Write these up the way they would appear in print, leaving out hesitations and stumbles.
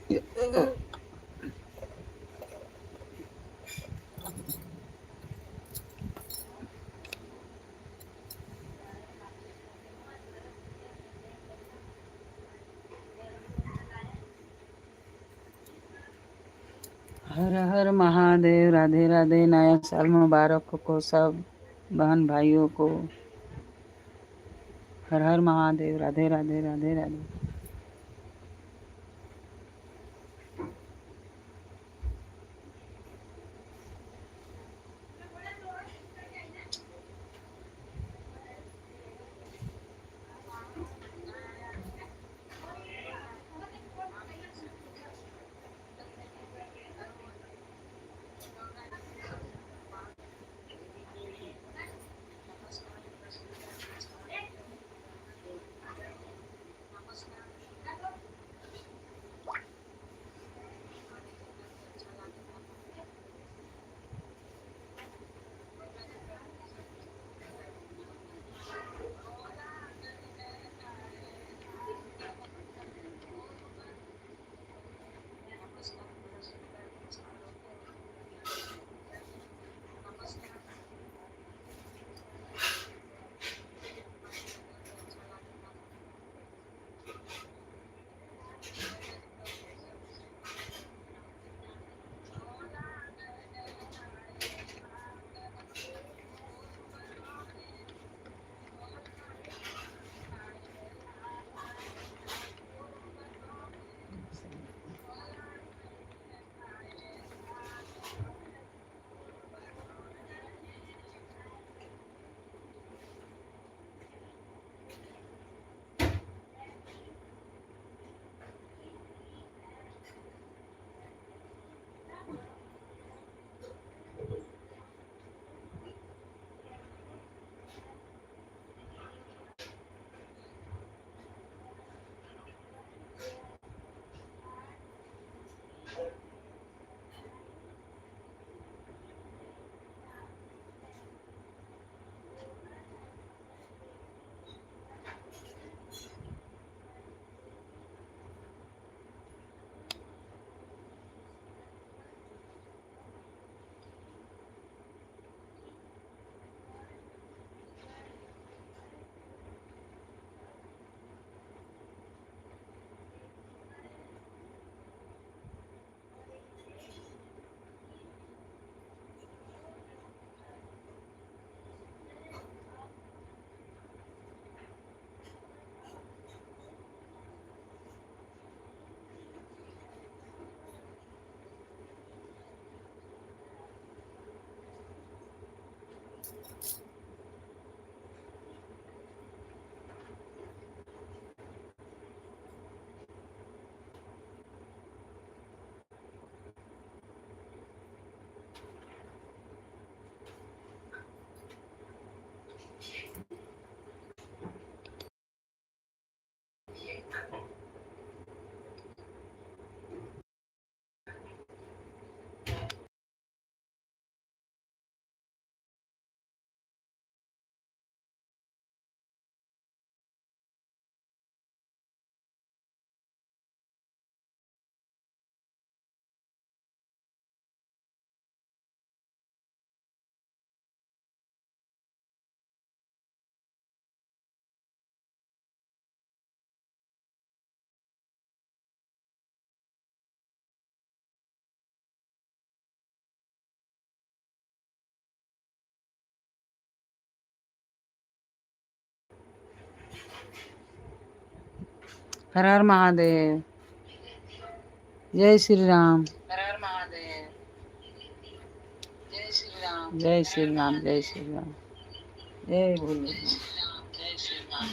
हर हर महादेव। राधे राधे। नया साल मुबारक को सब बहन भाइयों को। हर हर महादेव। राधे राधे राधे राधे। हर हर महादेव। जय श्री राम। हर हर महादेव। जय श्री राम। जय श्री राम। जय श्री राम। जय भोले। जय श्री राम। जय श्री राम।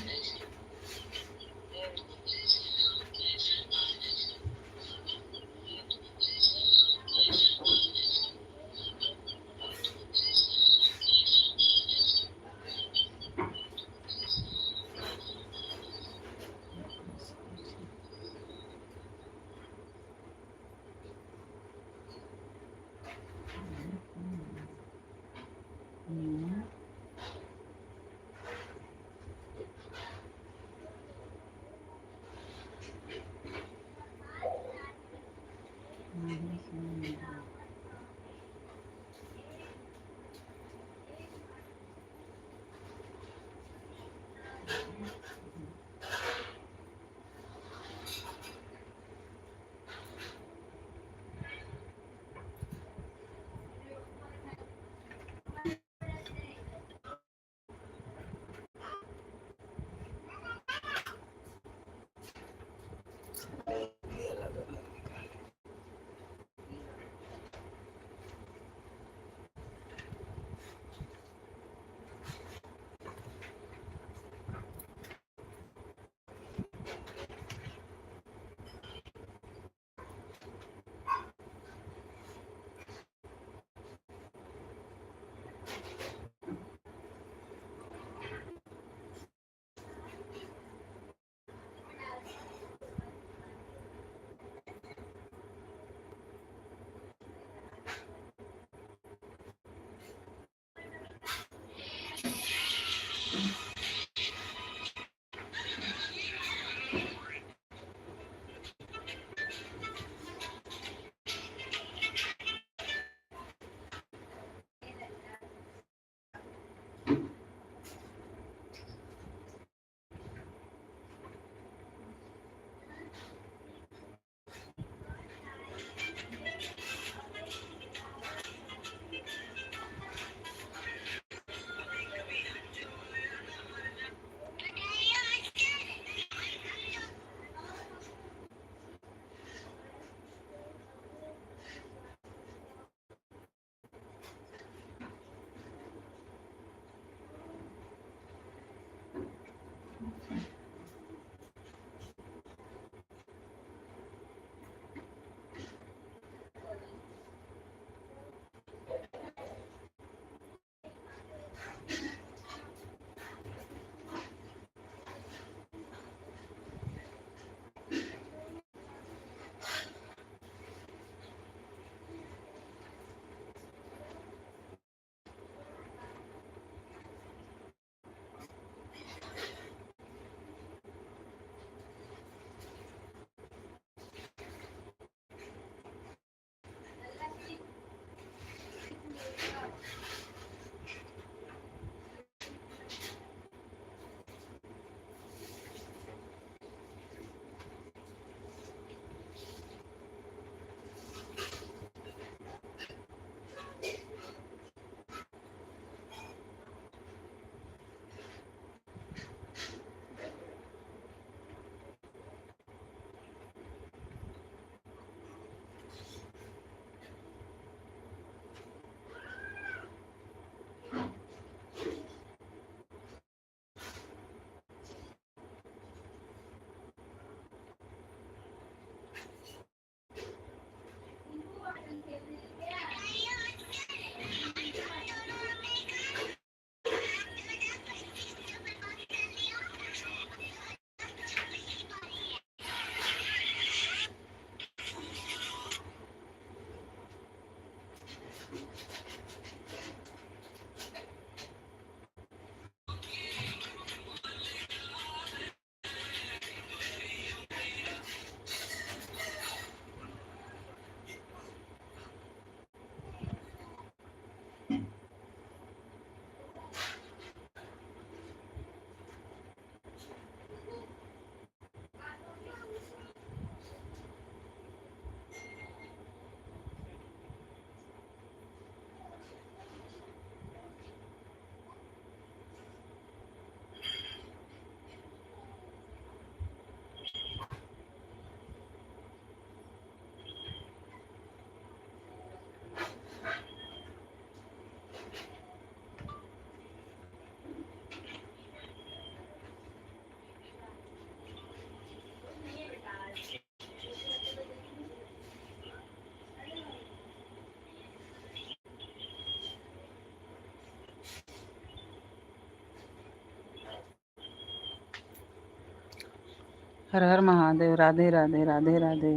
हर हर महादेव. राधे राधे राधे राधे.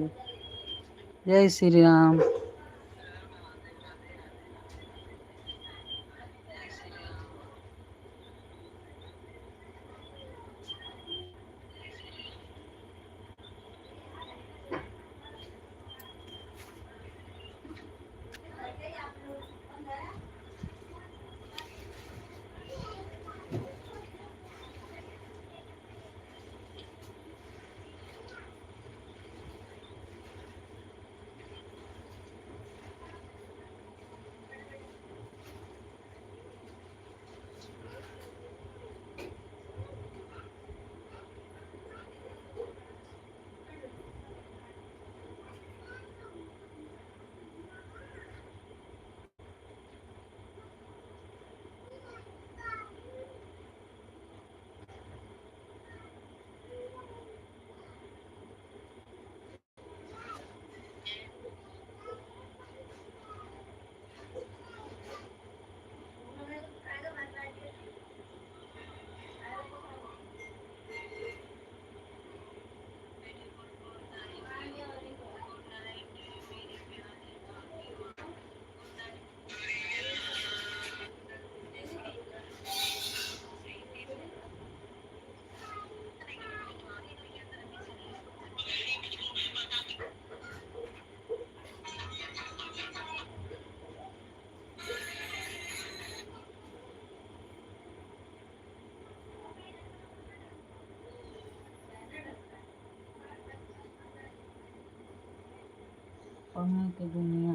जय श्री राम. कहाँ की दुनिया।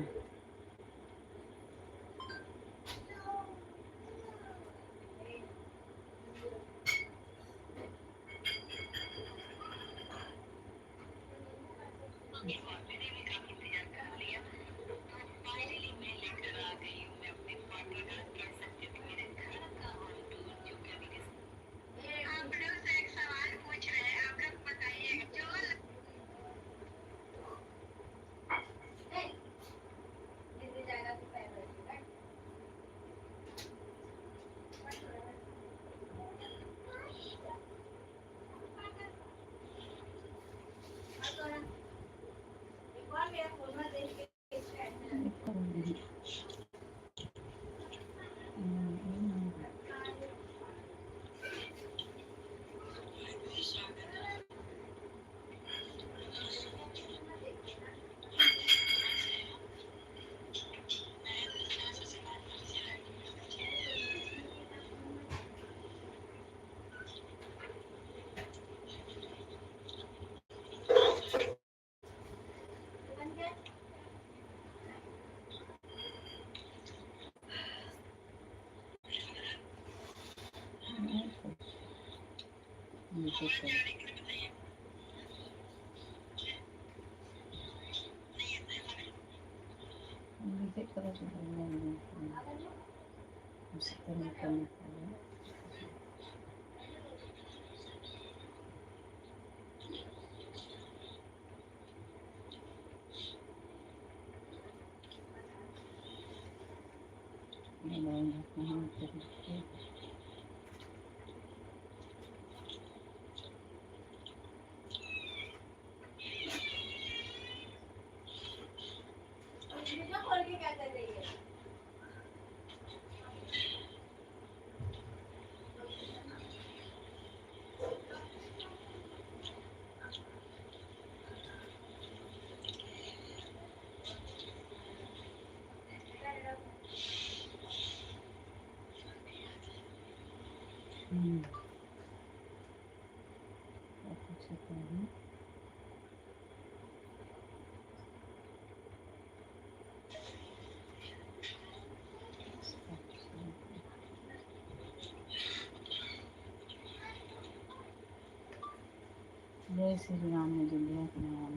जय श्री राम मुझे लिया अपने नाम।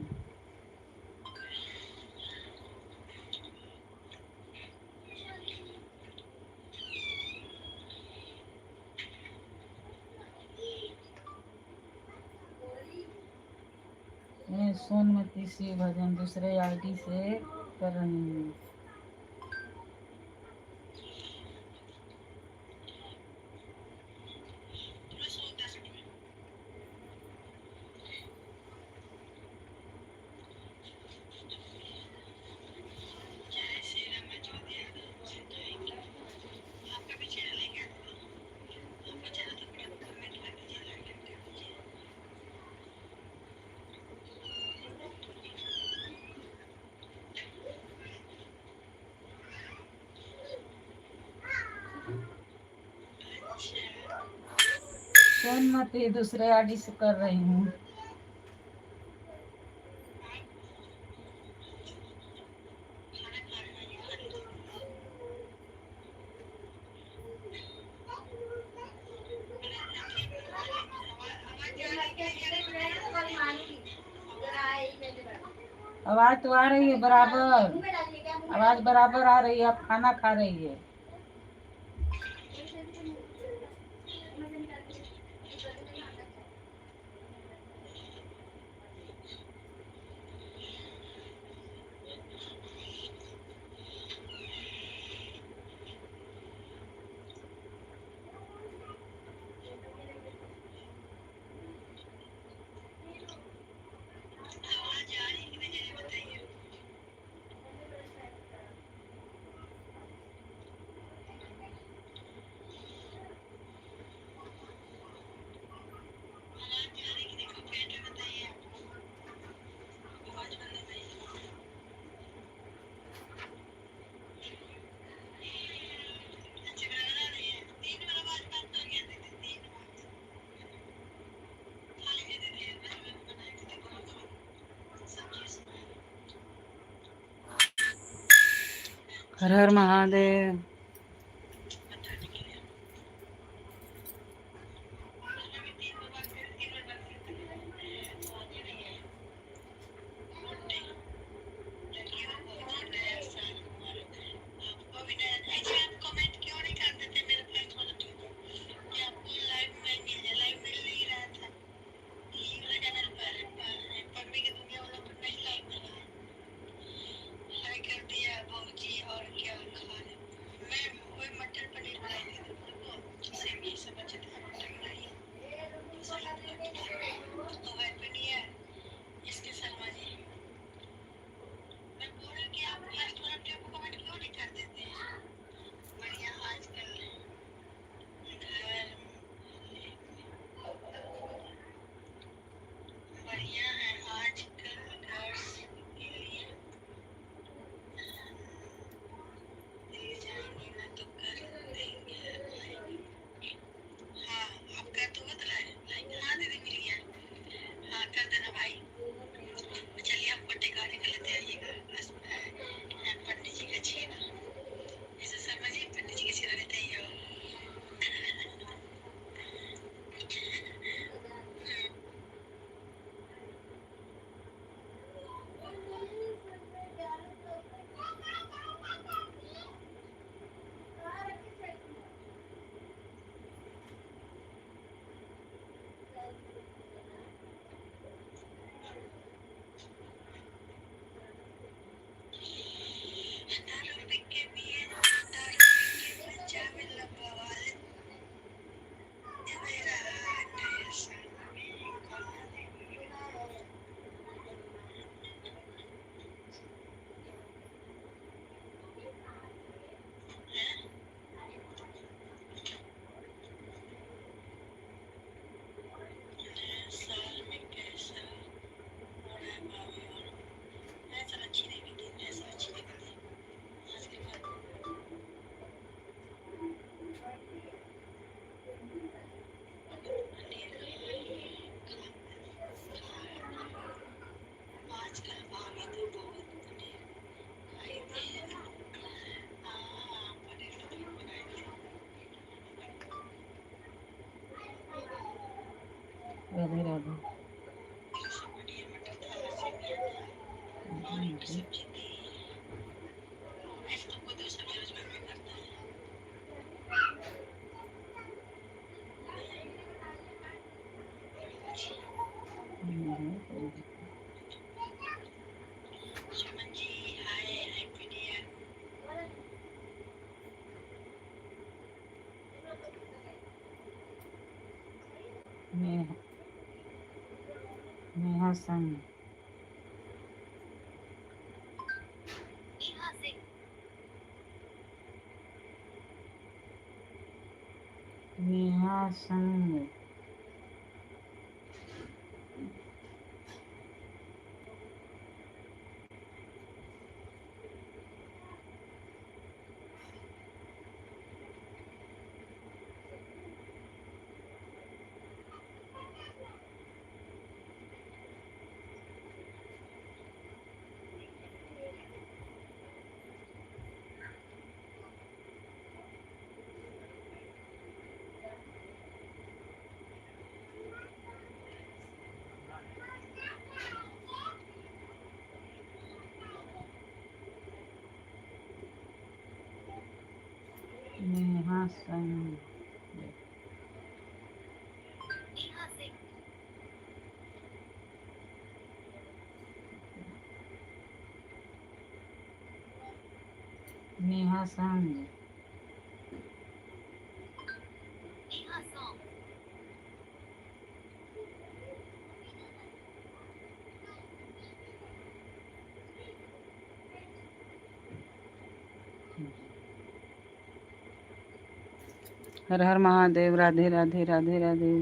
मैं सोनमती से भजन दूसरे आईडी से कर रही हूँ। सोनमती दूसरे आईडी से कर रही हूँ। आवाज तो आ रही है बराबर, आवाज बराबर आ रही है। आप खाना खा रही है। हर हर महादेव। राधे राधे। नेहा संग नेहा संग नेहा संग नेहा संग हर हर महादेव। राधे राधे राधे राधे।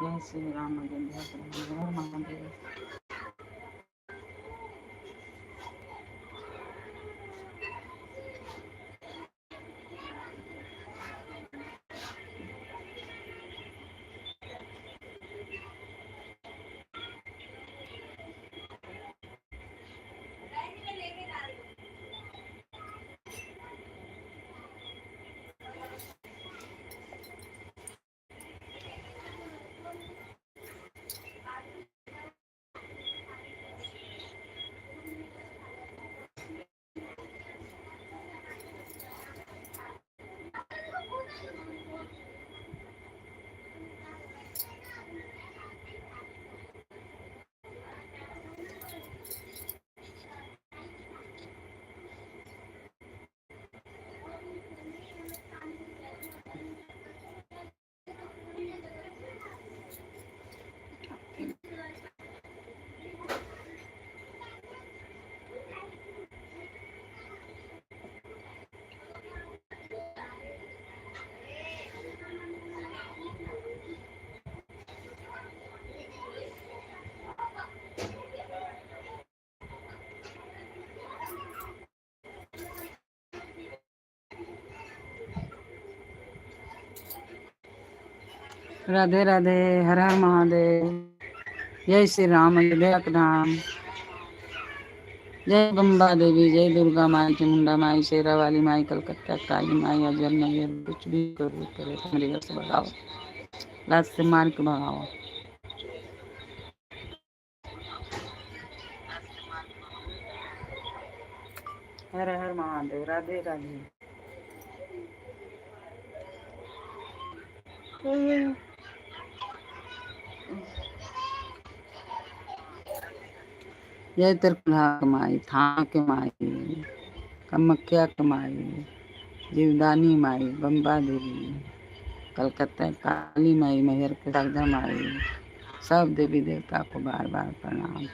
जय श्री राम जय हर महादेव। राधे राधे हर हर महादेव। जय श्री राम जय राम। जय बम्बा देवी जय दुर्गा माई चामुंडा माई शेरा वाली माई कलकत्ता काली माई अजर नगर कुछ भी करो करे मेरे घर से भगाओ लात से मार के भगाओ। हर हर महादेव राधे राधे। जय त्रिपुरा माई थान के माई कामाख्या के माई जीवदानी माई बम्बा देवी कलकत्ता काली माई मेहर के शारदा माई सब देवी देवता को बार बार प्रणाम।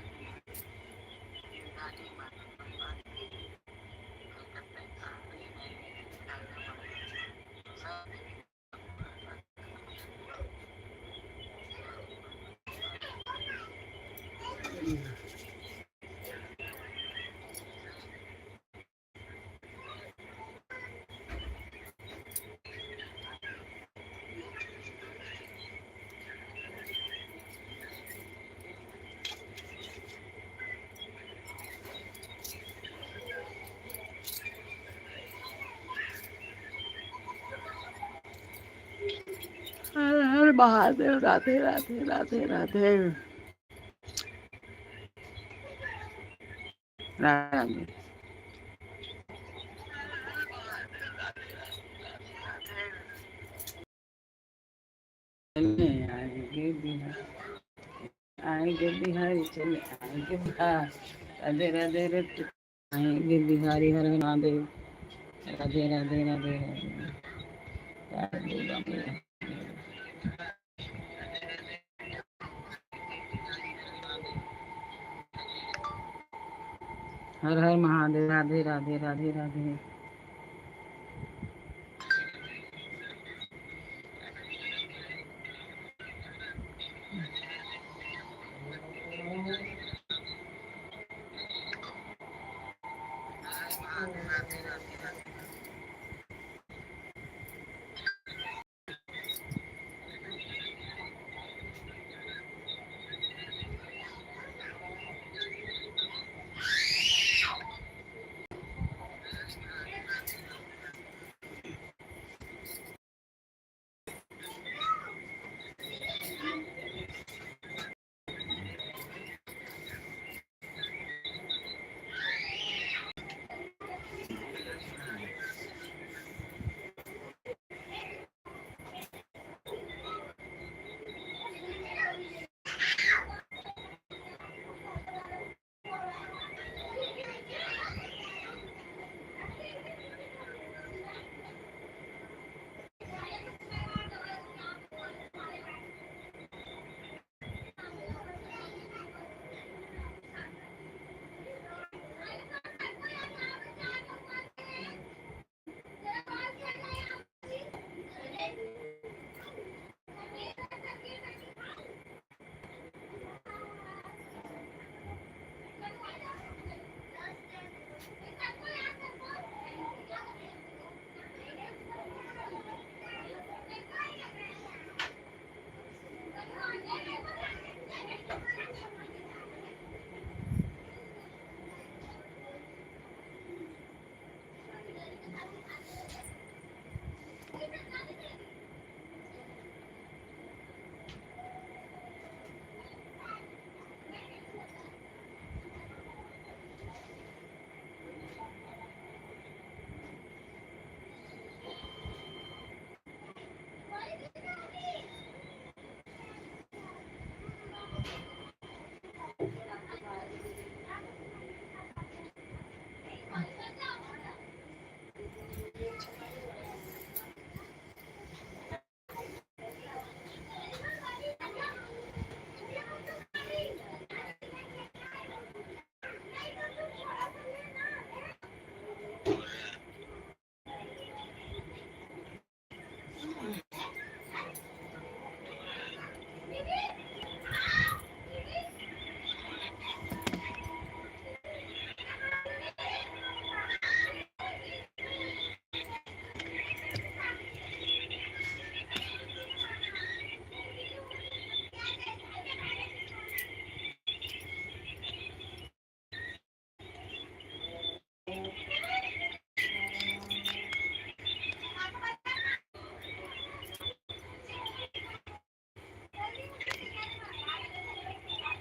हर हर महादेव राधे राधे राधे राधे राधे। आएंगे बिहार आएंगे बिहारी चले आएंगे बिहार राधे राधे राधे आएंगे बिहारी हर हर महादेव राधे राधे राधे राधे। हर हर महादेव राधे राधे राधे राधे।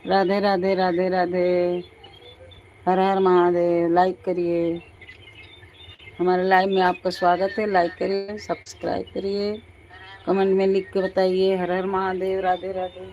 राधे राधे राधे राधे। हर हर महादेव। लाइक करिए, हमारे लाइव में आपका स्वागत है। लाइक करिए, सब्सक्राइब करिए, कमेंट में लिख के बताइए हर हर महादेव, राधे राधे।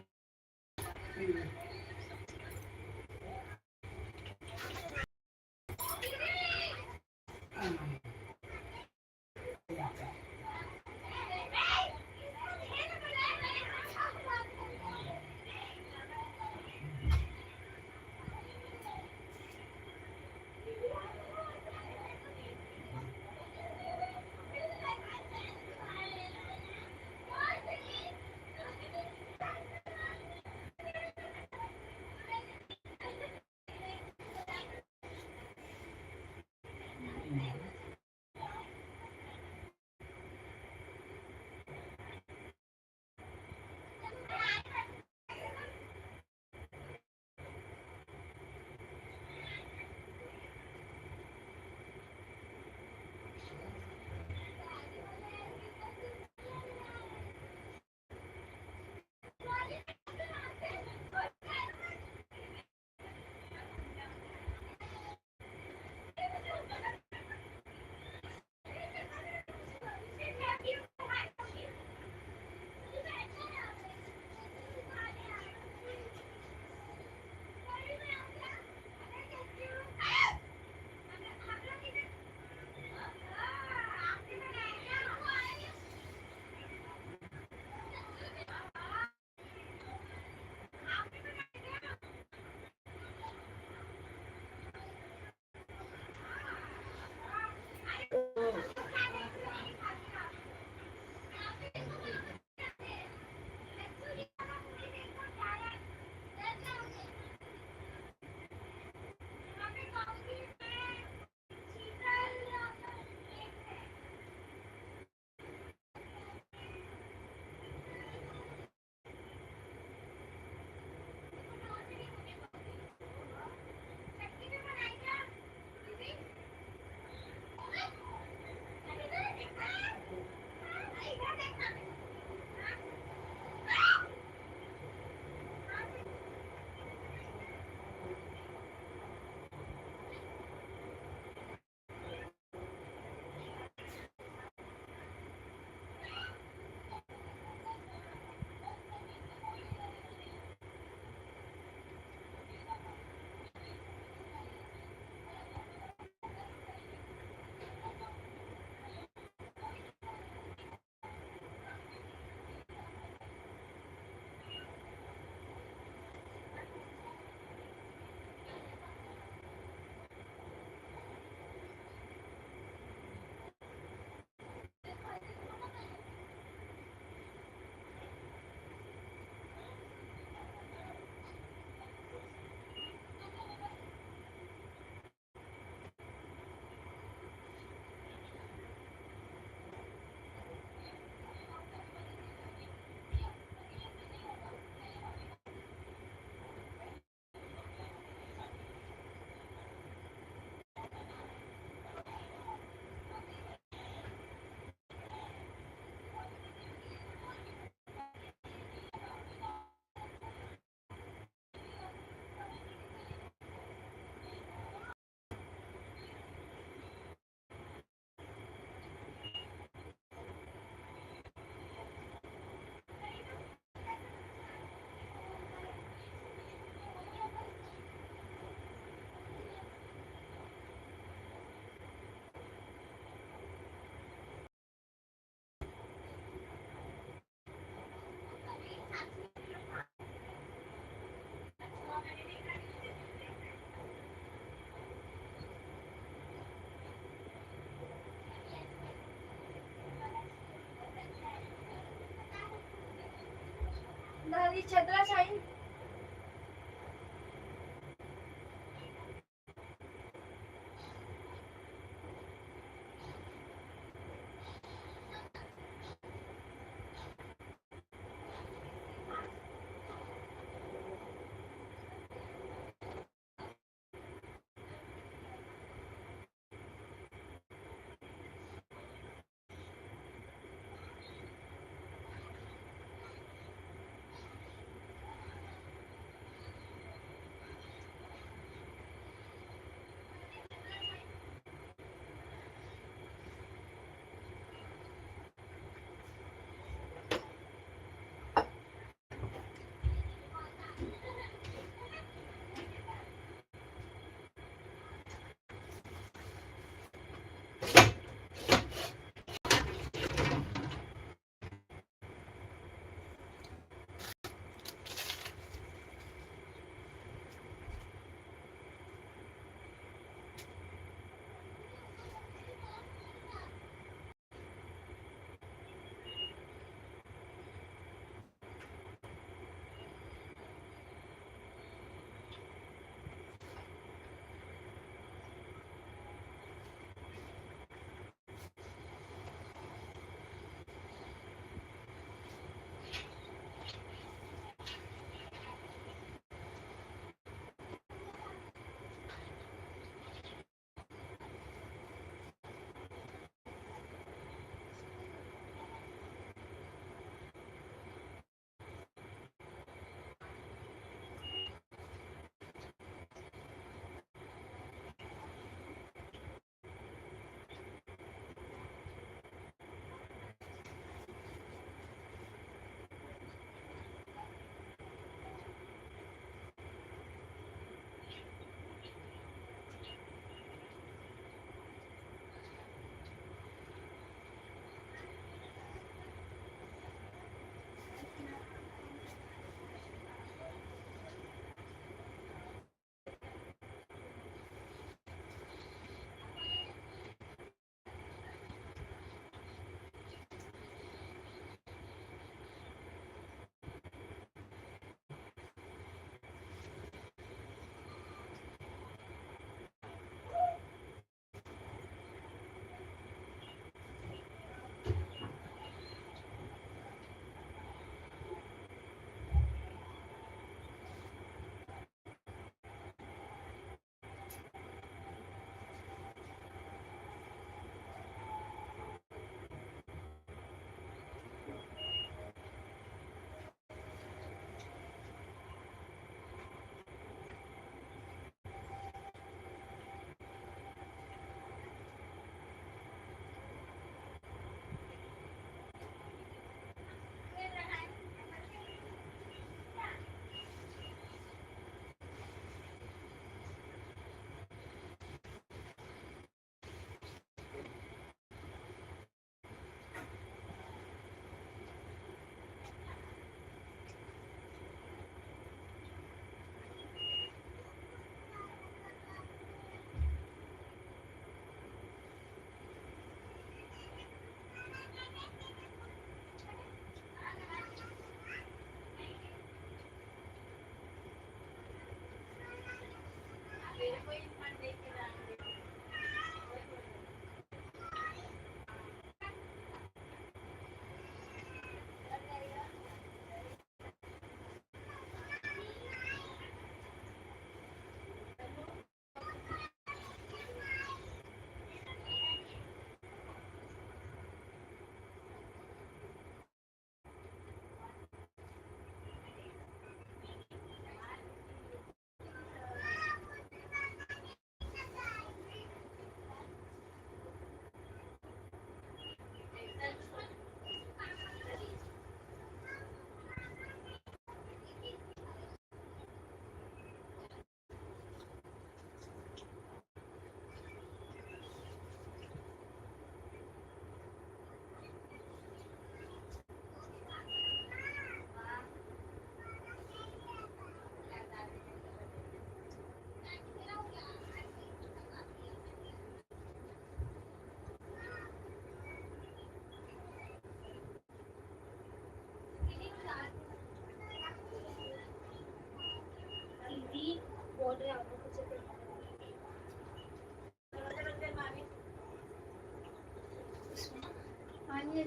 दादी छत्राशाही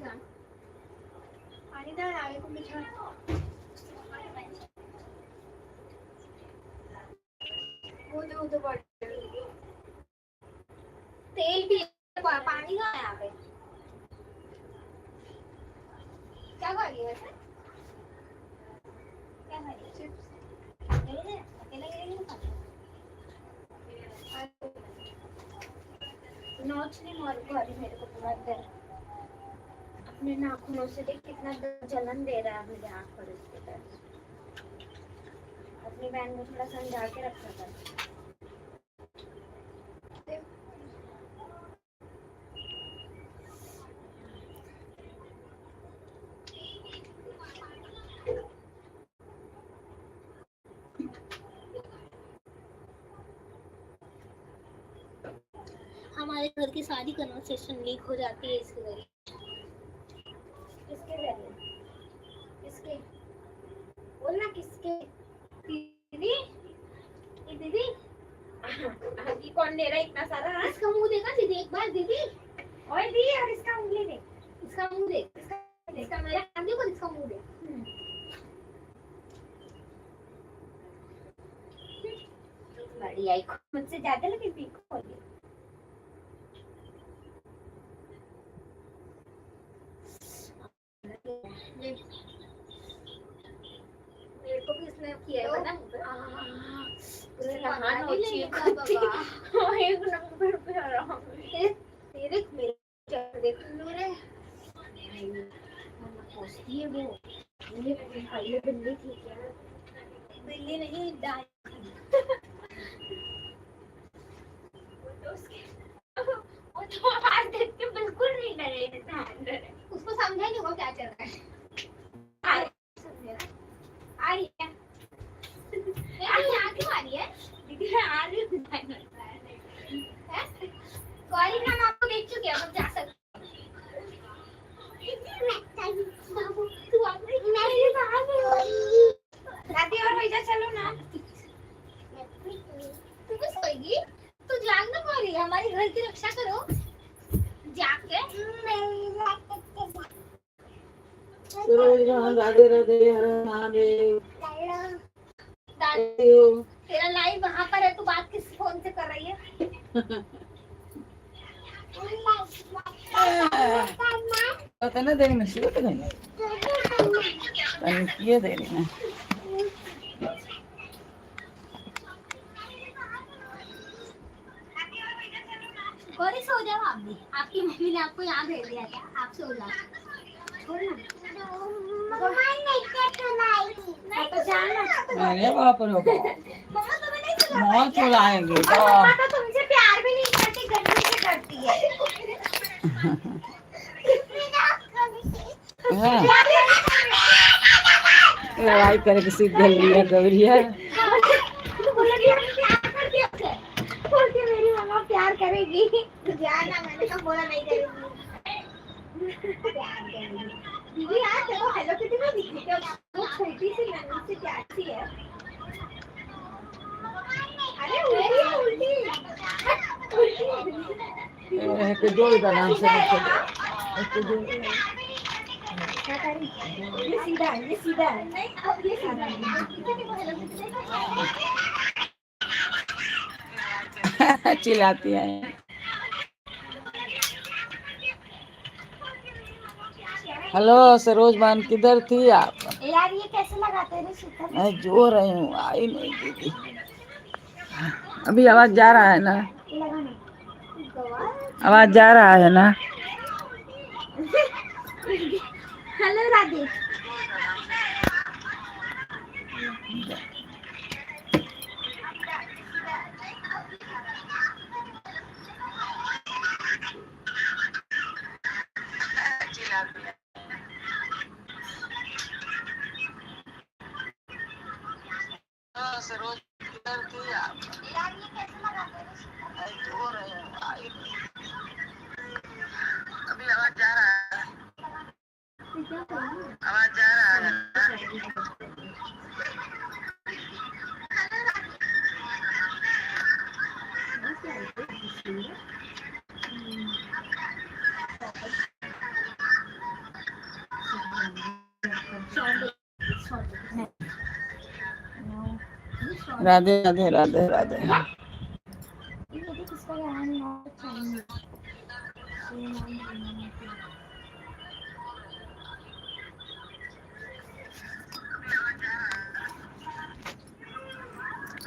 पानी डाल आगे को बिछा वो तो तेल भी पानी का है यहाँ पे क्या खा रही है वैसे क्या खा रही है चिप्स अकेले नहीं नोच नहीं मार रही मेरे को पूरा दर्द अपने नाखूनों से देख कितना जलन दे रहा है मुझे आँख पर इसके दर्द अपनी बहन को थोड़ा समझा के रखा था हमारे घर की सारी कन्वर्सेशन लीक हो जाती है इसके जरिए किसके जरिए किसके बोलना किसके दीदी दीदी ये कौन दे रहा है इतना सारा इसका मुंह देखा दीदी एक बार दीदी और दी और इसका उंगली देख इसका मुंह देख इसका मेरा हाथ देखो इसका मुंह देख बड़ी आई मुझसे ज्यादा लगे पीको होगी मेरे को भी इसने किया है पता मुझे नहाना होची है बाबा एक नंबर पे आ रहा हूं तेरे मेरे देख मेरे मम्मा पोसती है वो ये पहले बिल्ली थी क्या बिल्ली नहीं डाल वो तो आवाज देख के बिल्कुल नहीं डरे उसको समझा नहीं वो क्या चल रहा है आ रही है यहाँ क्यों आ रही है दीदी मैं आ रही हूँ सॉरी ना मैं आपको देख चुकी हूँ अब जा सकते दादी और भैया चलो ना तू भी सोएगी तू जाग ना पा रही है हमारे घर की रक्षा करो जाके राधे राधे हर महादेव तेरा लाइव वहाँ पर है तू बात किस फोन से कर रही है पता ना देरी में शुरू करेंगे ये देरी में गौरी सो जाओ आप भी आपकी मम्मी ने आपको यहाँ भेज दिया था आप सो जाओ अरे बाप रे बहुत चुलाएंगे तो तुमसे प्यार भी नहीं करती गंदी से करती है लड़ाई करके सीख गई गौरिया मेरी मम्मा प्यार करेगी जाना मैंने तो बोला नहीं करेगी दीदी यार चलो हेलो किटी में दिखती है वो छोटी सी नन्ही सी प्यारी सी है अरे उल्टी एक जोड़ी का नाम से ये सीधा नहीं अब ये सीधा चिल्लाती है हेलो सरोज बान किधर थी आप यार ये कैसे लगाते हैं मैं जो रही हूँ आई नहीं दीदी अभी आवाज जा रहा है ना आवाज जा रहा है ना हेलो राधे सरोज किधर थी आप यार ये कैसे लगाते हैं मैं जो रही हूँ आई नहीं अभी आवाज जा रहा है आवाज जा रहा है राधे राधे राधे राधे। किसका ज्ञान चाहिए?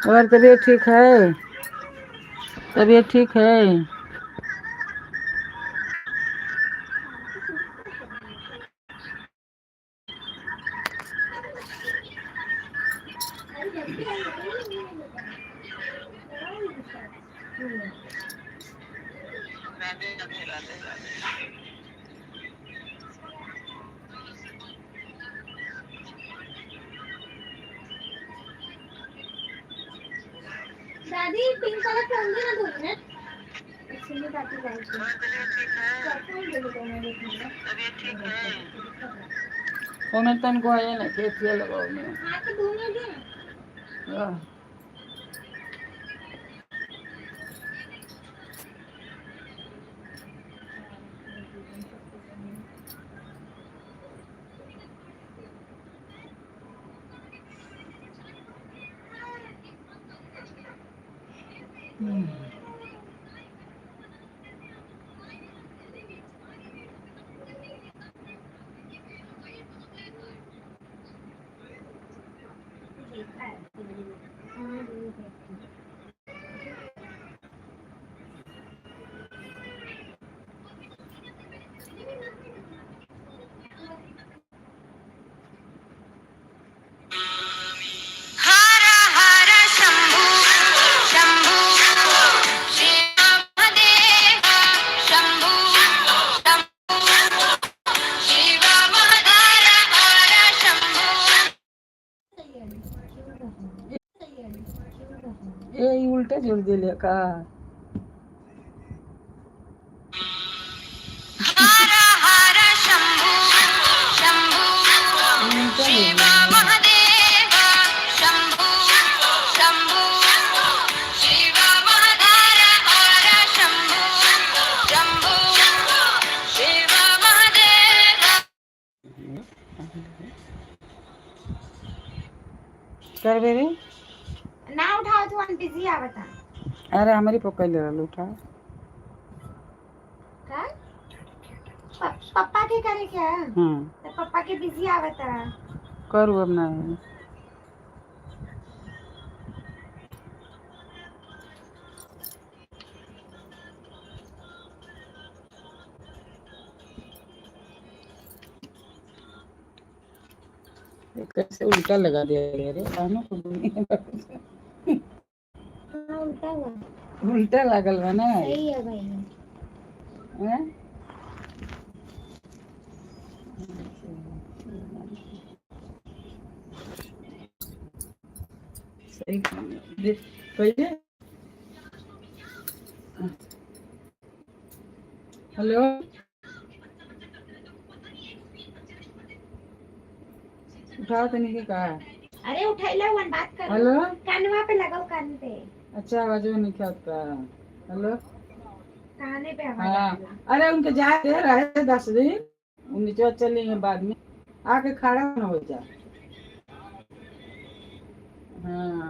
और तबीयत ठीक है? तबीयत ठीक है? राधे राधे राधे राधे। दादी पिंक वाला फोन दे ना 2 मिनट। एक्चुअली दादी लाइट है। तबीयत ठीक है? फोन दे दो मैं देखूंगा। तबीयत ठीक है? फोन तन को आया ना के थिया लगाओ ने। हां तो 2 मिनट दे ना। हर हर शंभू शंभू शिव महादेव शंभू शंभू शिव महादेव हर शंभू। ये उल्टे जोड़ दिले का। हर हर शंभू शंभू शिव महादेव शंभू शंभू शिव महादेव हर शंभू शंभू शिव महादेव। कर बेरी ना उठाओ तो वन बिजी आवता। अरे हमारी पकड़ ले उठा का पप्पा के करे क्या? तो पप्पा के बिजी आवता। करू अब ना कैसे उल्टा लगा दिया रे कानों को उल्टा लागल बा ना। सही है भाई। हैं? सही देख पहले। हेलो उठाओ तो नहीं कहा। अरे उठाइला वन बात कर। हेलो कानवा पे लगाओ कान पे। अच्छा आवाज नहीं क्या होता। हेलो काने पे आवाज हाँ आला। अरे उनके जाते रहे 10 दिन उनके जो चलेंगे बाद में आके खड़ा न हो जा। हाँ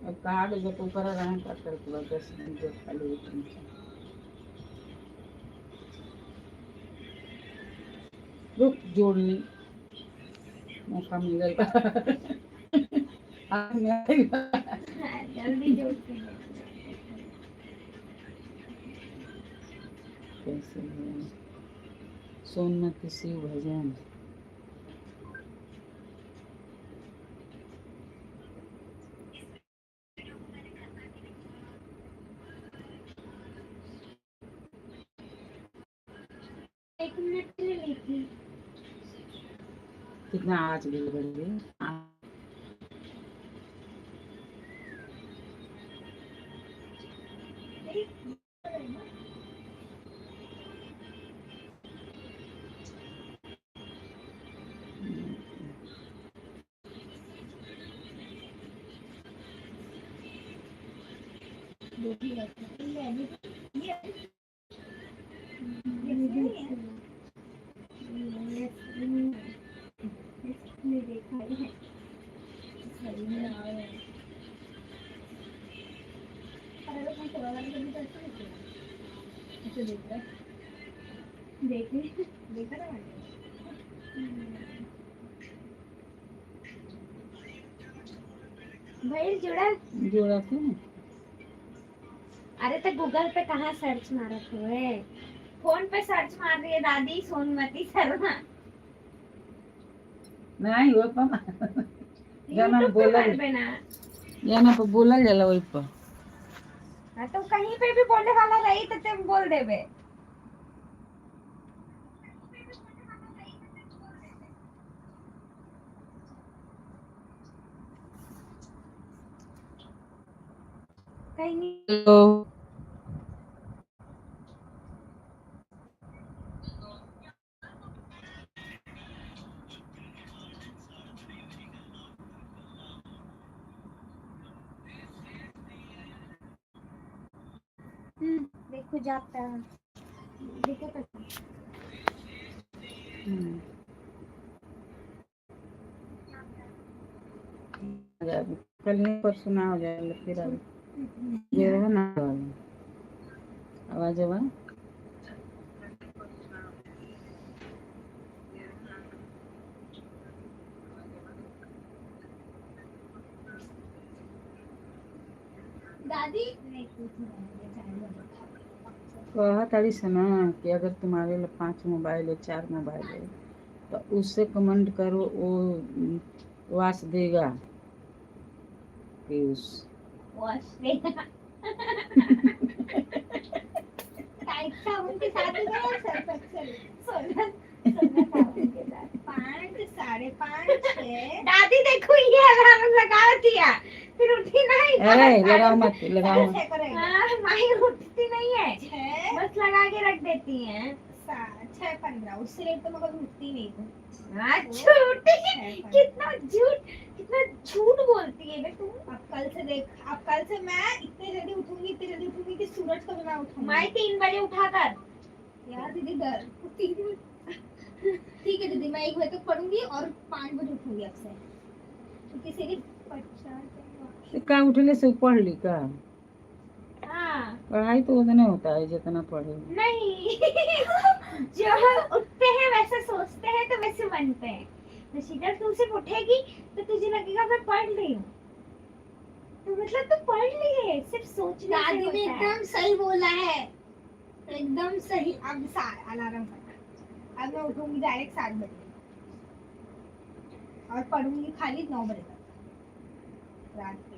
अब कहाँ के जब ऊपर रहे कर कर 10 दिन जो खाली होते हैं। रुक जोड़नी मौका मिल गया। जल्दी जोड़ के। कैसे सोमनाथ शिव भजन। एक मिनट के लिए लेती। कितना आज भी बढ़िए देखा है से देख रहा है। देखा ना भाई जोड़ा क्यों? अरे तो गूगल पे कहाँ सर्च मारा हुए, फोन पे सर्च मार रही है दादी सोनमती शर्मा। नहीं वो पर गाना यूट्यूब पे बोला मार देना। गाना पर बोला जाला वही पर। हाँ तो कहीं पे भी बोलने वाला रही तो तुम बोल देबे। कहीं नहीं। हेलो देखो जाता है देखो तो कल नहीं परसों ना हो जाएगा फिर अब ये रहा ना आवाज आवा दादी कहा तारी से ना कि अगर तुम्हारे लिए 5 मोबाइल है 4 मोबाइल है तो उससे कमेंट करो, वो वास देगा पीयूष। वॉश देगा साबुन के साथ ही गया सर्फ एक्सेल सोना सोना साबुन के साथ 5 5.5 6 दादी देखो ये हमें लगा दिया फिर उठी नहीं। अरे लगाओ मत लगाओ मत। हाँ माही उठती नहीं है बस लगा के रख देती है 6.15 उससे लेट तो मगर उठती नहीं थी। झूठी कितना झूठ बोलती है बे तू। अब कल से मैं इतने जल्दी उठूंगी कि सूरज को भी मैं उठाऊंगी। मैं 3 बजे उठा कर यार दीदी डर 3 ठीक है दीदी मैं 1 बजे तक पढ़ूंगी और 5 बजे उठूंगी अब से क्योंकि सिर्फ 50 का उठने से पढ़ ली का? हाँ पढ़ाई तो उतना होता है जितना पढ़े नहीं जो उठते हैं वैसे सोचते हैं तो वैसे बनते हैं। तो शीतल तू सिर्फ उठेगी तो तुझे लगेगा मैं पढ़ रही हूँ तो मतलब तू पढ़ ली है सिर्फ सोचने से दादी ने होता है। एकदम सही बोला है एकदम सही। अब अलार्म करना अब मैं उठूंगी डायरेक्ट 7 बजे और पढ़ूंगी खाली 9 बजे तक रात के।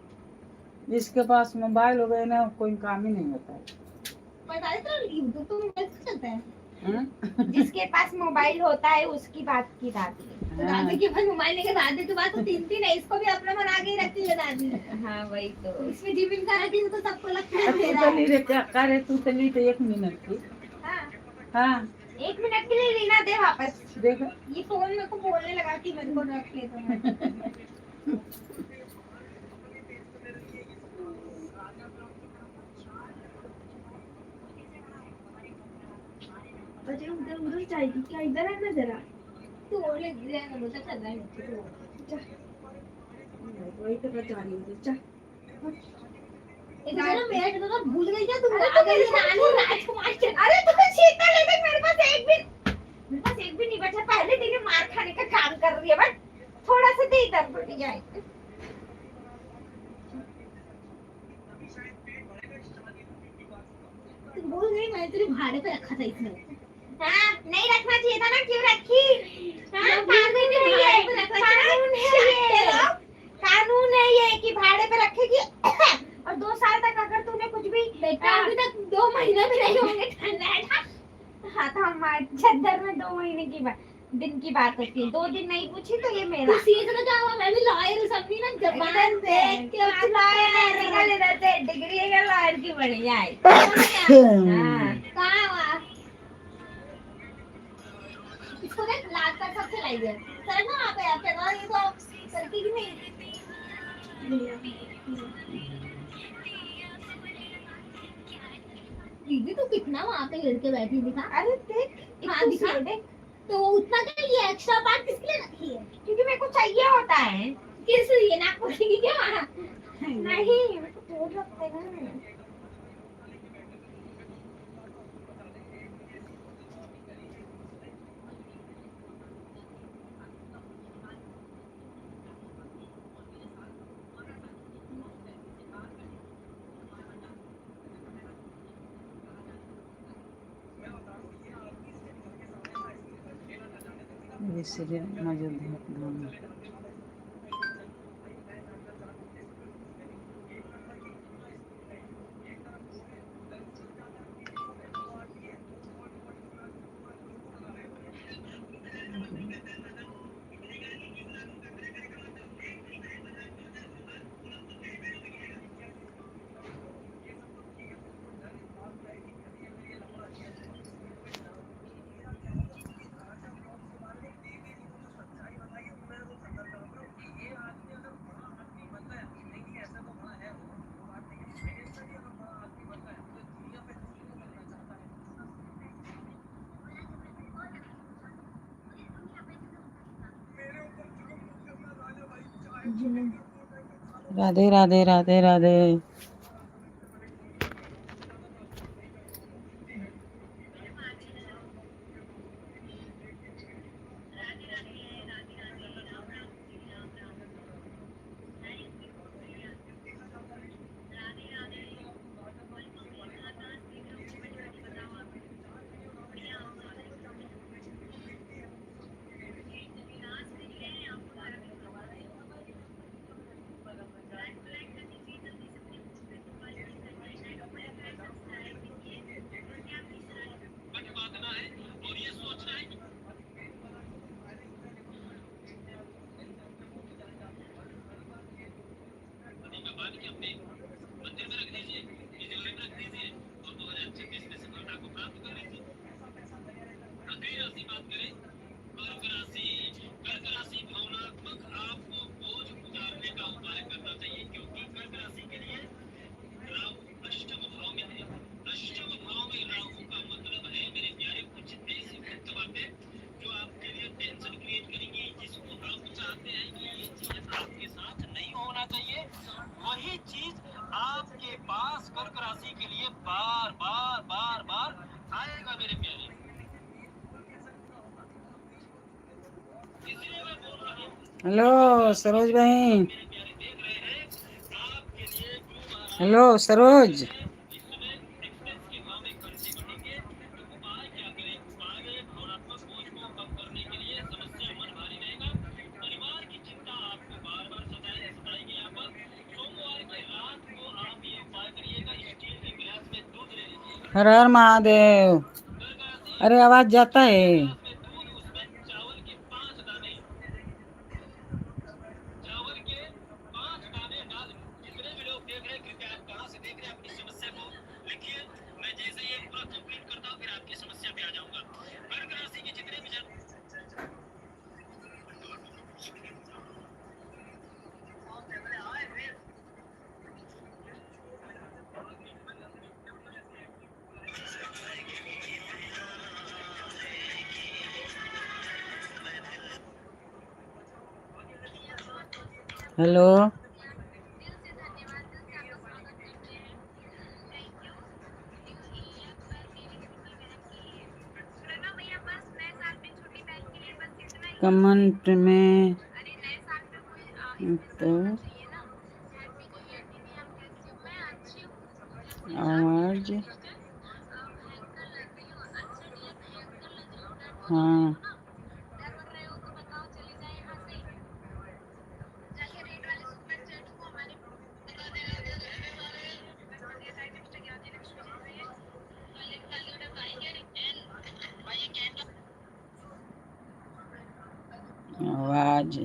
जिसके पास मोबाइल हो गए ना कोई काम ही नहीं होता है। पता है तो यूट्यूब तो मोबाइल से चलता है। हाँ? जिसके पास मोबाइल होता है उसकी बात की दादी। तो दादी के पास मोबाइल लेके दादी तो बात तो 3 है इसको भी अपना बना के ही रखती है दादी। हाँ वही तो इसमें जिमिन का रखती है तो सबको लगता है तू मेरा तो नहीं रे क्या करे, तू तो नहीं तो 1 मिनट की। हाँ हाँ 1 मिनट के लिए रीना दे वापस। देख ये फोन मेरे को बोलने लगा कि मेरे को रख ले तो मैं बच्चे उधर उधर जाएगी क्या इधर है ना जरा तू और ले दे ना मुझे चल रहा है वही तो बचा रही हूँ जा। इधर ना मेरा तो भूल गई क्या तू अरे आ गई रानी राजकुमार के। अरे तू शीतल लेकिन मेरे पास एक भी नहीं बचा। पहले दिन मार खाने का काम कर रही है बट थोड़ा सा दे इधर बढ़ जाए। तू भूल गई मैं तेरे भाड़े पे रखा था इसमें। हाँ नहीं रखना चाहिए था ना क्यों रखी। हाँ कानून है ये कानून है ये कि भाड़े पे रखेगी और 2 साल तक अगर तूने कुछ भी बेटा अभी तक 2 महीने भी नहीं होंगे ठंडा। हाँ तो हमारे चद्दर में 2 महीने की दिन की बात होती है। 2 दिन नहीं पूछी तो ये मेरा तू सीख ना क्या हुआ मैं भी लॉयर हूँ समझी ना जबान देख के कुछ लॉयर निकल इधर से डिग्री है लॉयर की बढ़िया है। हाँ कहाँ हुआ इसको देख लात तक सब चलाई है सर ना वहाँ पे आपके घर ये तो करती की नहीं। दीदी तू कितना वहाँ पे हिल के बैठी दिखा। अरे देख हाँ दिखा देख तो उतना क्या ये एक्स्ट्रा पार्ट किसके लिए रखी है। क्योंकि मेरे को चाहिए होता है। किस लिए नाक पकेगी क्या वहाँ। नहीं मेरे को जोर लगता है जय श्री राम अयोध्या धाम। राधे राधे राधे राधे। हेलो सरोज भाई। हेलो सरोज। हर हर महादेव। अरे आवाज जाता है। हेलो कमेंट में तो आवाज हाँ आवाज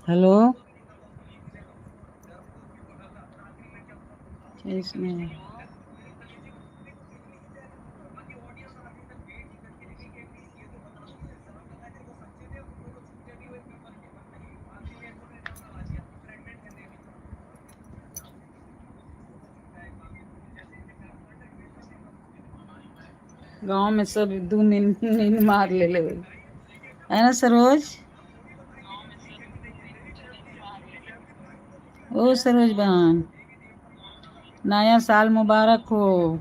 हेलो इसमें। गांव में सब दू नींद नींद मार ले है ना सरोज। ओ सरोज बहन, नया साल मुबारक हो।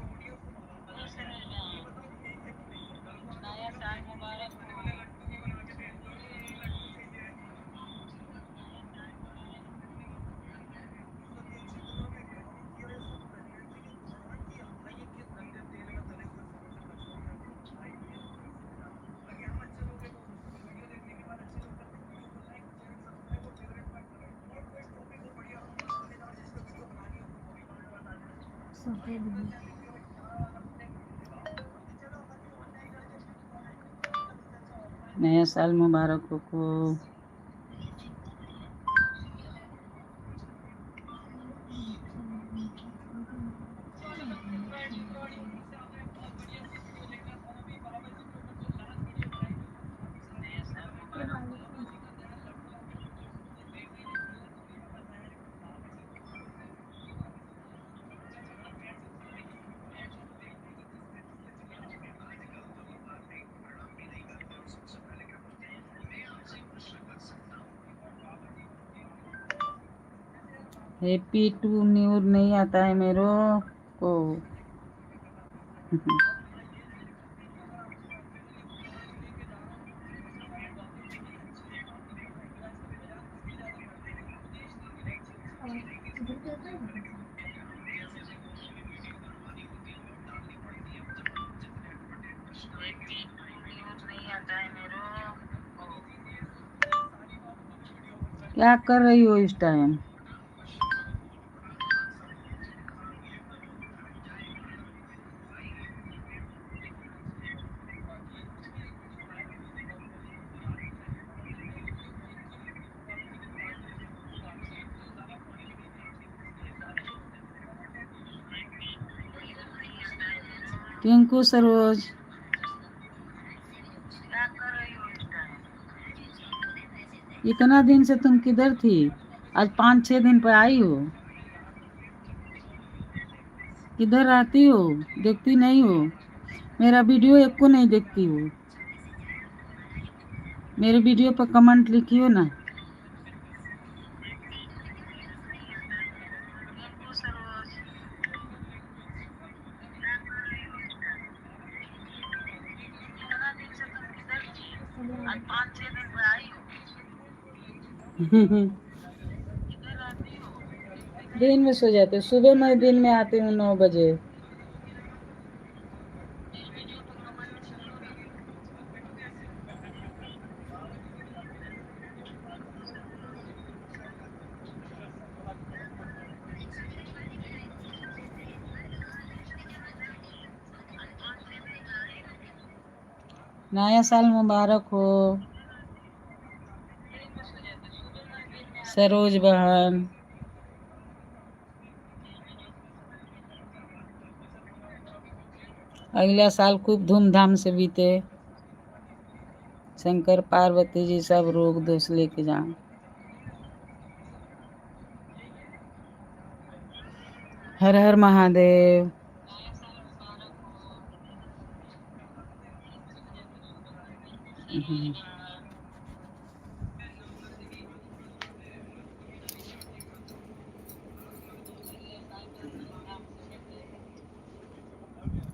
नया साल मुबारक हो। हैप्पी टू न्यू नहीं आता है मेरे को। क्या कर रही हो इस टाइम? टिंकू सरोज, इतना दिन से तुम किधर थी? आज 5-6 दिन पर आई हो। किधर रहती हो? देखती नहीं हो मेरा वीडियो, एक को नहीं देखती हो। मेरे वीडियो पर कमेंट लिखियो ना। दिन में सो जाते, सुबह मैं दिन में आती हूँ 9 बजे। नया साल मुबारक हो सरोज बहन। अगला साल खूब धूमधाम से बीते। शंकर पार्वती जी सब रोग दोष लेके जाएं। हर हर महादेव।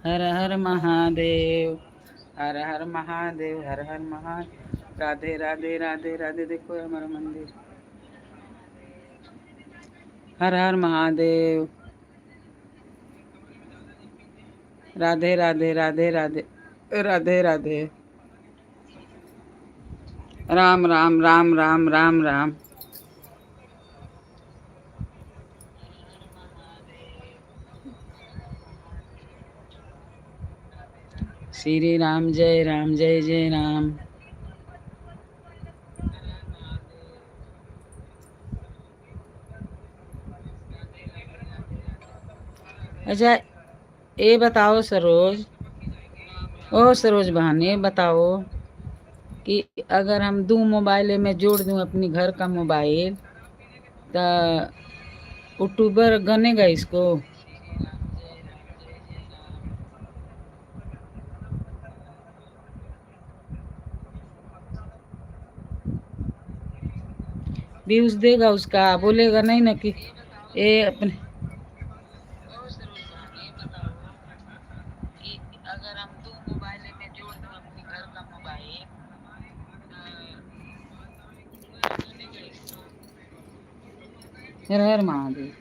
हर हर महादेव, हर हर महादेव, हर हर महादेव। राधे राधे राधे राधे। देखो हमारा मंदिर। हर हर महादेव। राधे राधे राधे राधे राधे राधे। राम राम राम राम राम राम। श्री राम जय राम जय जय राम। अच्छा, ये बताओ सरोज, ओ सरोज बहन, ये बताओ कि अगर हम दो मोबाइल में जोड़ दूं अपनी घर का मोबाइल, तो यूट्यूबर गनेगा इसको? व्यूज देगा उसका? बोलेगा नहीं ना कि ये अपने। अगर हम दो मोबाइल में जोड़ दूं अपने घर का मोबाइल, हर हर महादेव।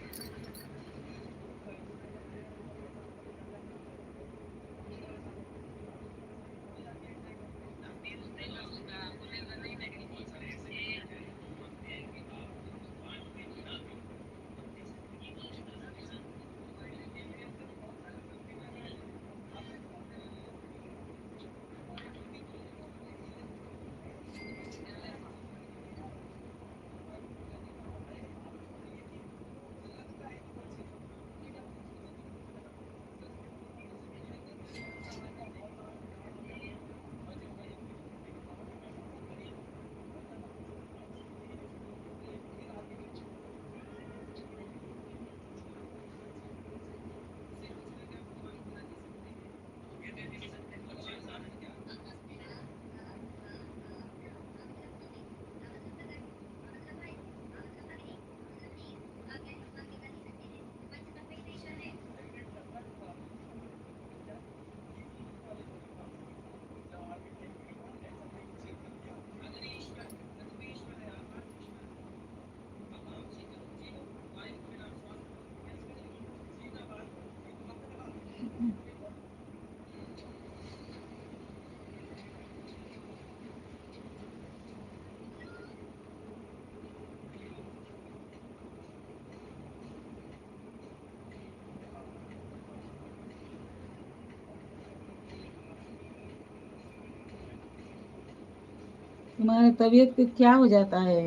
तुम्हारे तबीयत को क्या हो जाता है?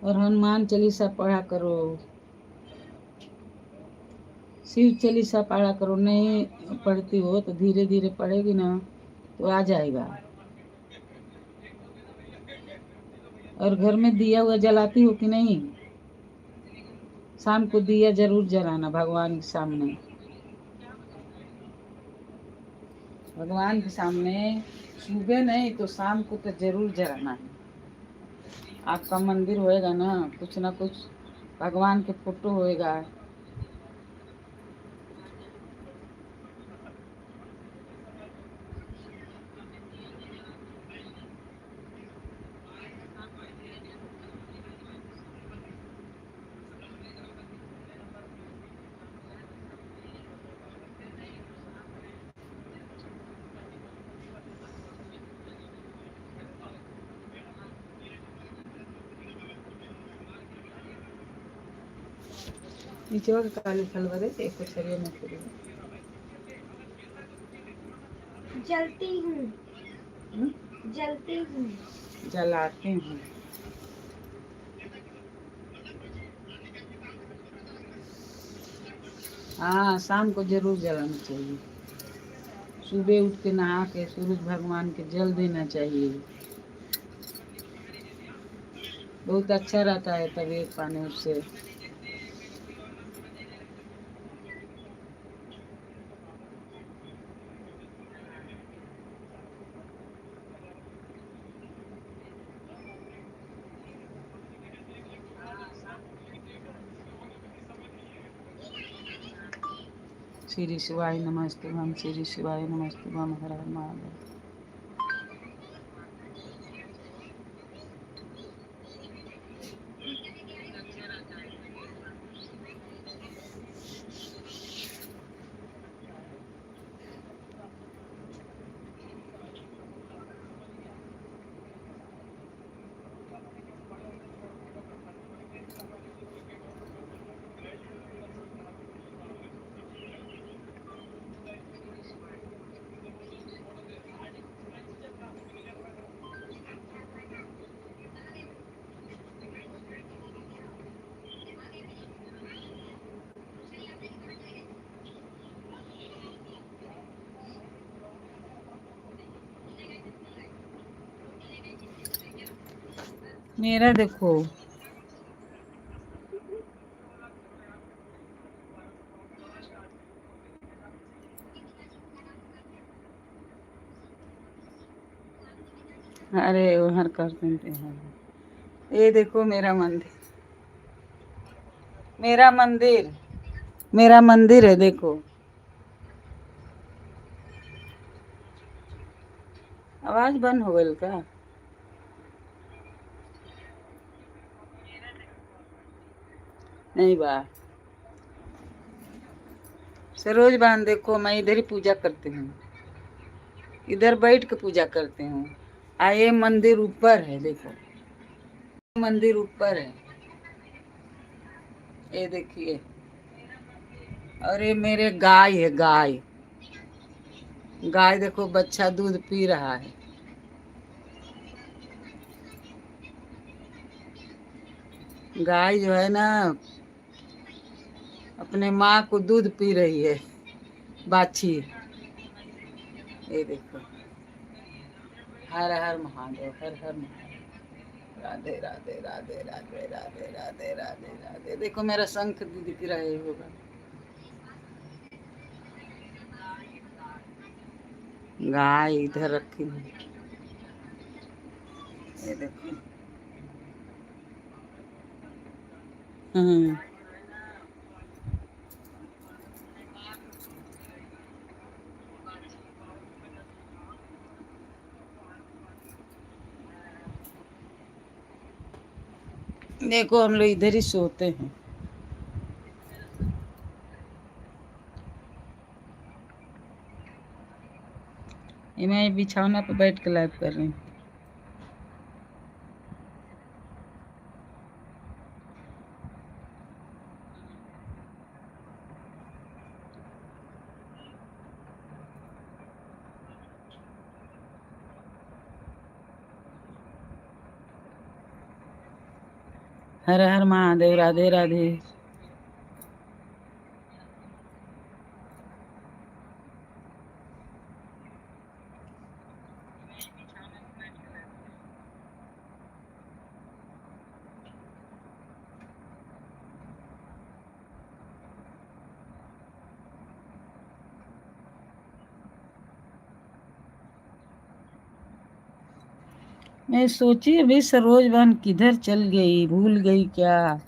और हनुमान चालीसा पढ़ा करो, शिव चालीसा पढ़ा करो। नहीं पढ़ती हो तो धीरे धीरे पढ़ेगी ना तो आ जाएगा। और घर में दिया हुआ जलाती हो कि नहीं? शाम को दिया जरूर जलाना भगवान के सामने। भगवान के सामने सुबह नहीं तो शाम को तो जरूर जलाना है। आपका मंदिर होएगा ना कुछ भगवान के फोटो होएगा। नीचे का काली फल भरे एक छरिया में करो। जलती हूँ, जलती हूँ, जलाते हैं। हाँ, शाम को जरूर जलाना चाहिए। सुबह उठ के नहा के सूरज भगवान के जल देना चाहिए। बहुत अच्छा रहता है तबीयत पानी उससे। श्री शिवाय नमस्तुभ्यं, श्री शिवाय नमस्तुभ्यं, हर हर महादेव। मेरा देखो। अरे उधर कर देते हैं। ये देखो मेरा मंदिर, मेरा मंदिर, मेरा मंदिर है देखो। आवाज बंद हो गई क्या? नहीं बा। सरोज बहन देखो, मैं इधर ही पूजा करती हूँ, इधर बैठ के पूजा करती हूँ। ये मंदिर ऊपर है देखो, मंदिर ऊपर है, ये देखिए। और ये मेरे गाय है, गाय, गाय देखो बच्चा दूध पी रहा है। गाय जो है ना अपने माँ को दूध पी रही है, बाछी। ये देखो। हर हर महादेव, हर हर महादेव। राधे राधे राधे राधे राधे राधे राधे राधे। देखो मेरा शंख दिख रहा होगा। गाय इधर रखी है, ये देखो। हम्म। देखो हम लोग इधर ही सोते हैं। ये मैं बिछौना पे बैठ के लाइव कर रही हूँ। हर हर महादेव, राधे राधे। मैं सोची अभी सरोज बहन किधर चल गई, भूल गई क्या?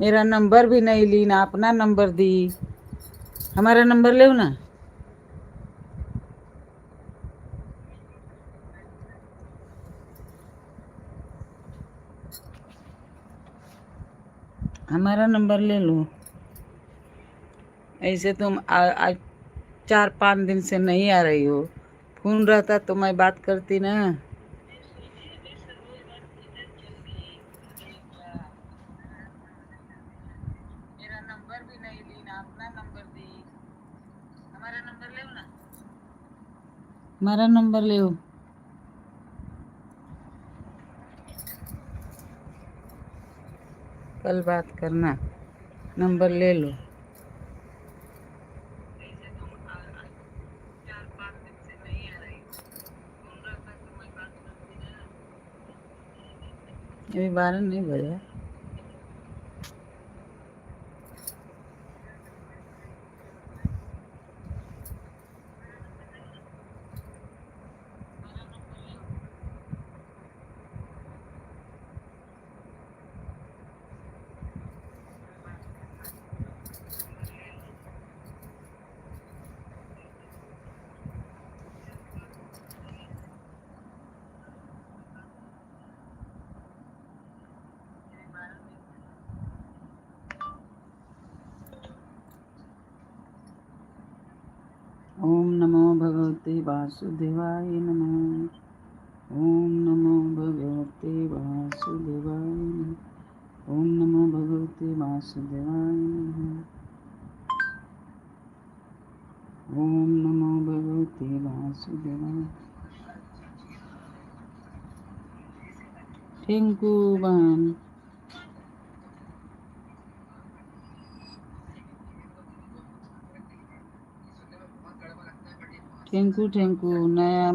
मेरा नंबर भी नहीं ली ना, अपना नंबर दी। हमारा नंबर ले ना। हमारा नंबर ले लो। ऐसे तुम आज 4-5 दिन से नहीं आ रही हो। फोन रहता तो मैं बात करती ना। मेरा नंबर भी नहीं ली ना, अपना नंबर दी। हमारा नंबर ले ना। हमारा नंबर ले। कल बात करना, नंबर ले लो। अभी 12 नहीं बजा। ओम नमो भगवते वासुदेवाय नमः। ओम नमो भगवते वासुदेवाय नमः। ओम नमो भगवते वासुदेवाय नमः। ओम नमो भगवते वासुदेवाय। टिंकू बहन, टिंकू टिंकू, नया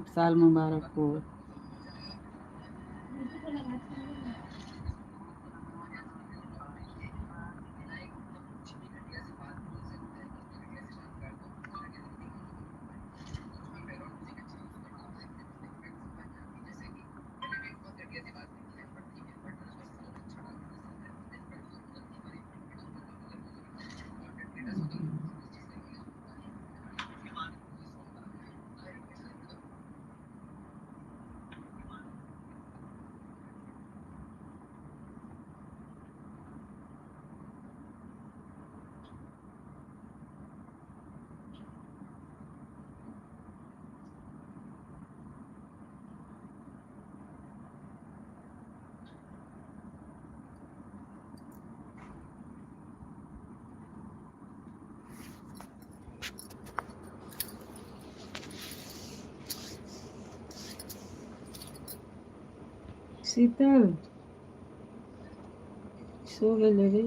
साल मुबारक हो। शीतल सो गेले रे.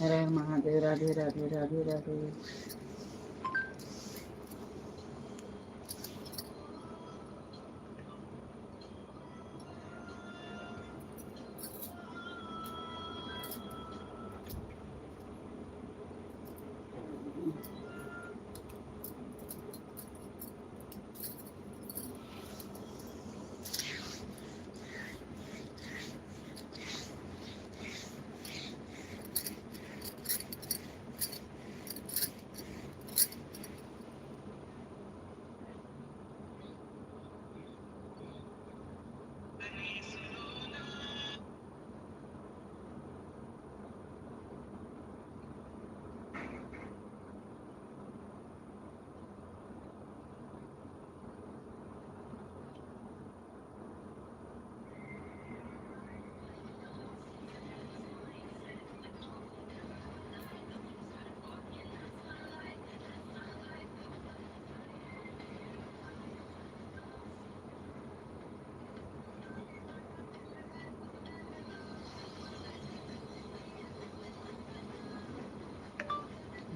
हर हर महादेव. राधे राधे राधे राधे.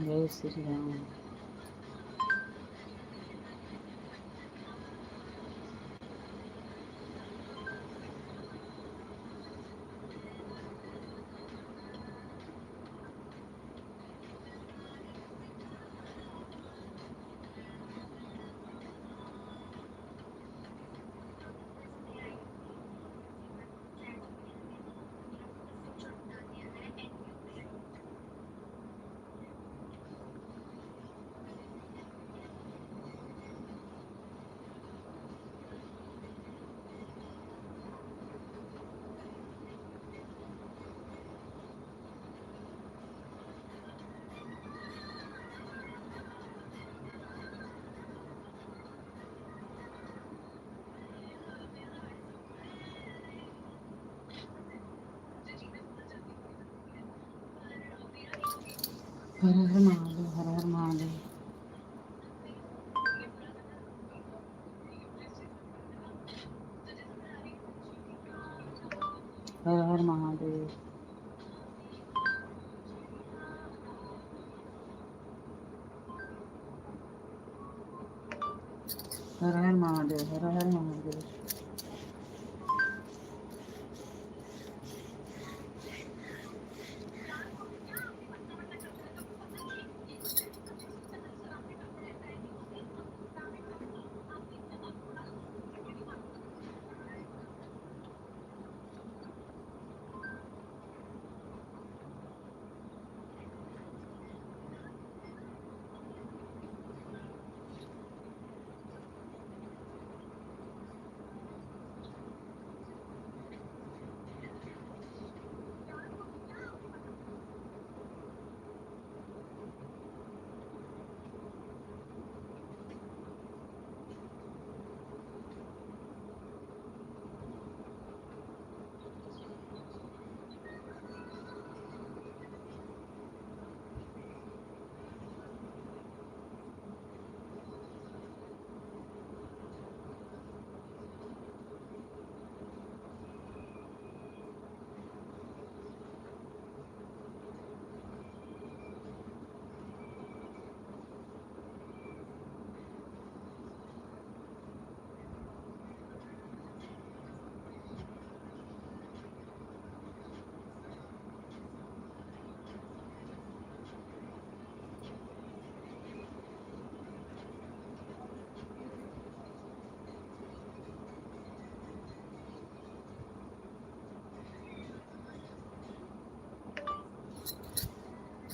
जय श्री राम. हर हर महादेव. हर हर महादेव. हर हर महादेव. हर हर महादेव. हर हर महादेव.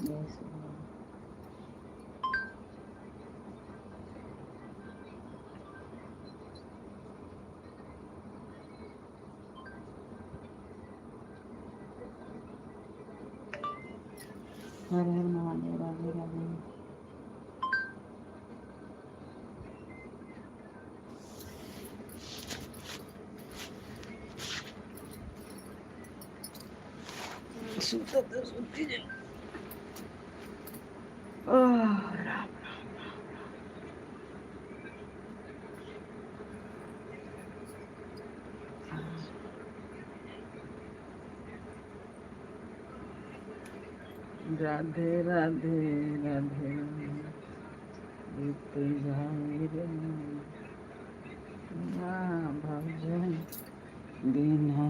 जय श्री राम। हर हर महादेव। राधे राधे। सुता तो सुती जा। राम। राधे राधे राधे बीत जाए रे ना भजन बिना।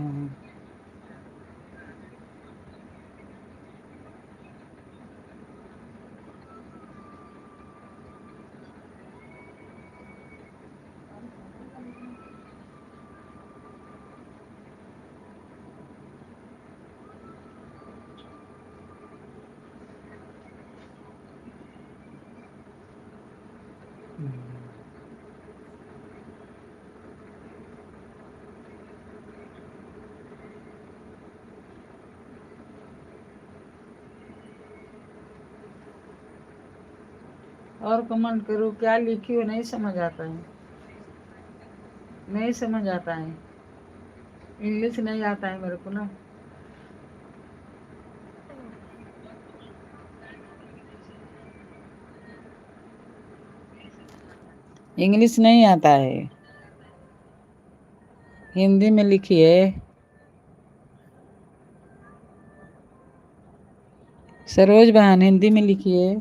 और कमेंट करो, क्या लिखी हो नहीं समझ आता है, नहीं समझ आता है, इंग्लिश नहीं आता है मेरे को ना। इंग्लिश नहीं आता है, हिंदी में लिखिए। सरोज बहन हिंदी में लिखिए।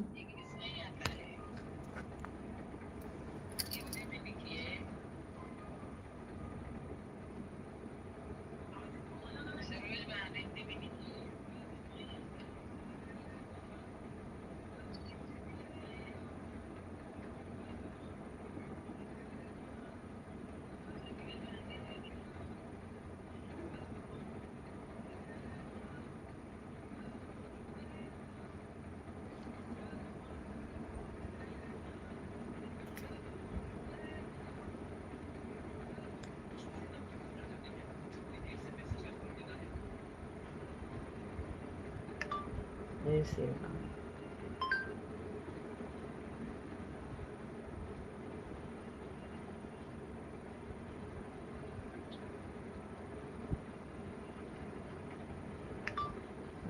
जय श्री राम।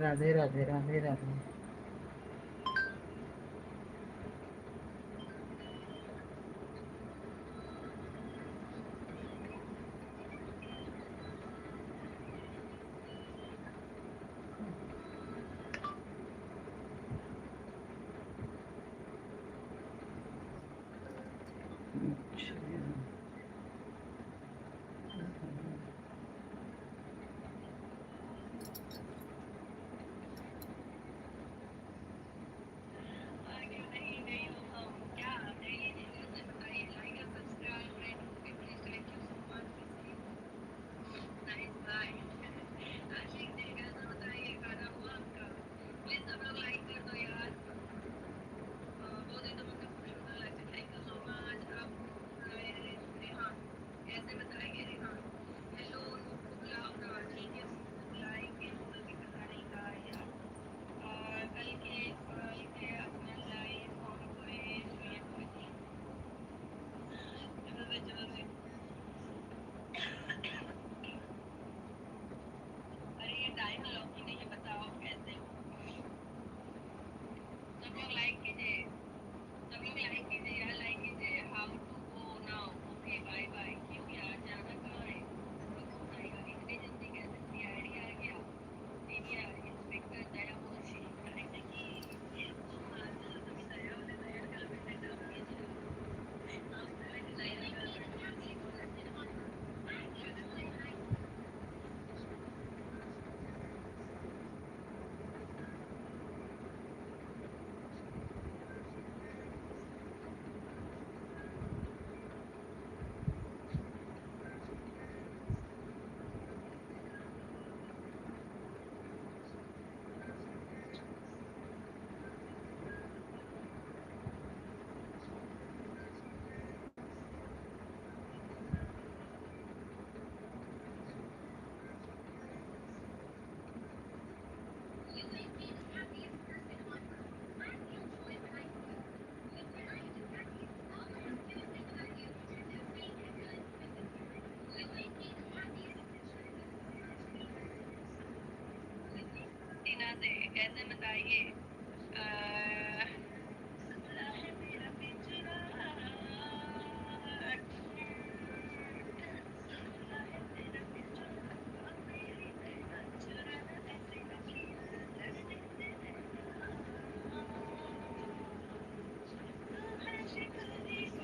राधे राधे राधे राधे।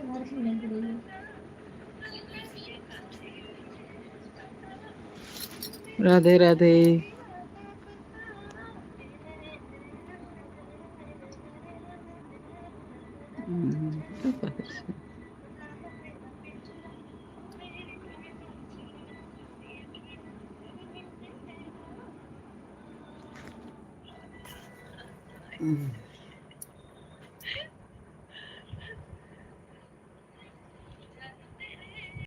और सुनने के लिए राधे राधे। क्या बात है? Mm.